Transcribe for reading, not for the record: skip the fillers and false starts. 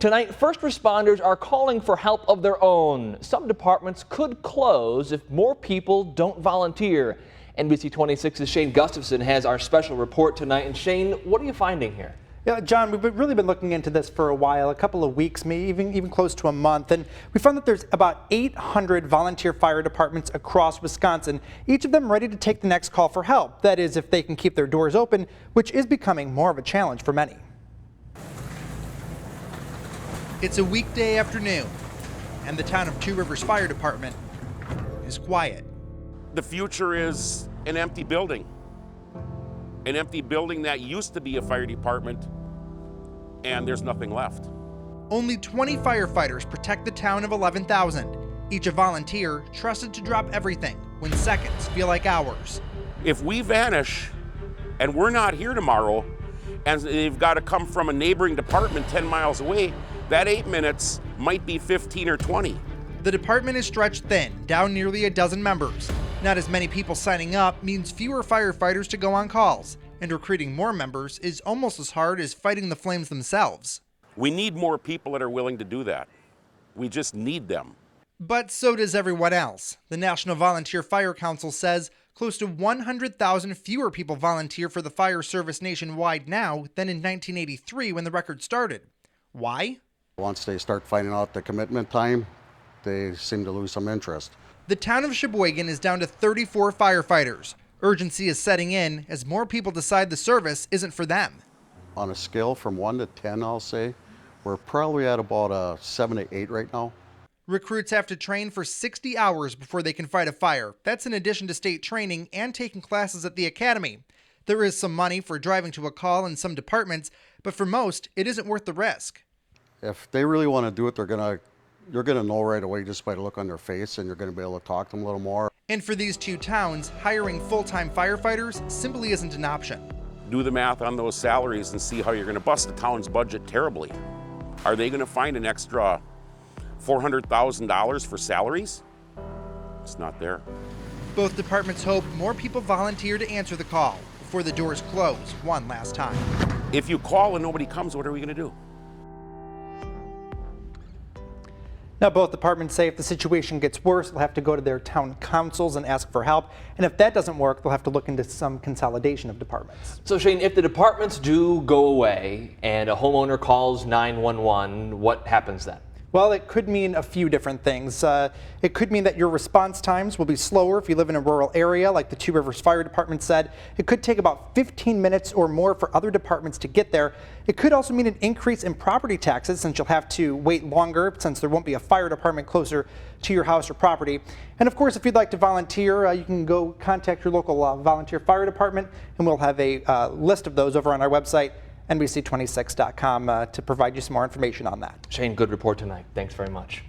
Tonight, first responders are calling for help of their own. Some departments could close if more people don't volunteer. NBC 26's Shane Gustafson has our special report tonight. And Shane, what are you finding here? Yeah, John, we've really been looking into this for a while, a couple of weeks, maybe even close to a month, and we found that there's about 800 volunteer fire departments across Wisconsin, each of them ready to take the next call for help. That is, if they can keep their doors open, which is becoming more of a challenge for many. It's a weekday afternoon, and the town of Two Rivers Fire Department is quiet. The future is an empty building. An empty building that used to be a fire department, and there's nothing left. Only 20 firefighters protect the town of 11,000, each a volunteer trusted to drop everything when seconds feel like hours. If we vanish and we're not here tomorrow, and they've got to come from a neighboring department 10 miles away, that 8 minutes might be 15 or 20. The department is stretched thin, down nearly a dozen members. Not as many people signing up means fewer firefighters to go on calls, and recruiting more members is almost as hard as fighting the flames themselves. We need more people that are willing to do that. We just need them. But so does everyone else. The National Volunteer Fire Council says close to 100,000 fewer people volunteer for the fire service nationwide now than in 1983 when the record started. Why? Once they start finding out the commitment time, they seem to lose some interest. The town of Sheboygan is down to 34 firefighters. Urgency is setting in as more people decide the service isn't for them. On a scale from 1 to 10, I'll say, we're probably at about a 7 to 8 right now. Recruits have to train for 60 hours before they can fight a fire. That's in addition to state training and taking classes at the academy. There is some money for driving to a call in some departments, but for most, it isn't worth the risk. If they really want to do it, you're gonna know right away just by the look on their face, and you're gonna be able to talk to them a little more. And for these two towns, hiring full-time firefighters simply isn't an option. Do the math on those salaries and see how you're going to bust the town's budget terribly. Are they going to find an extra $400,000 for salaries? It's not there. Both departments hope more people volunteer to answer the call before the doors close one last time. If you call and nobody comes, what are we going to do? Now, both departments say if the situation gets worse, they'll have to go to their town councils and ask for help. And if that doesn't work, they'll have to look into some consolidation of departments. So Shane, if the departments do go away and a homeowner calls 911, what happens then? Well, it could mean a few different things. It could mean that your response times will be slower if you live in a rural area, like the Two Rivers Fire Department said. It could take about 15 minutes or more for other departments to get there. It could also mean an increase in property taxes since you'll have to wait longer since there won't be a fire department closer to your house or property. And of course, if you'd like to volunteer, you can go contact your local volunteer fire department, and we'll have a list of those over on our website, NBC26.com, to provide you some more information on that. Shane, good report tonight. Thanks very much.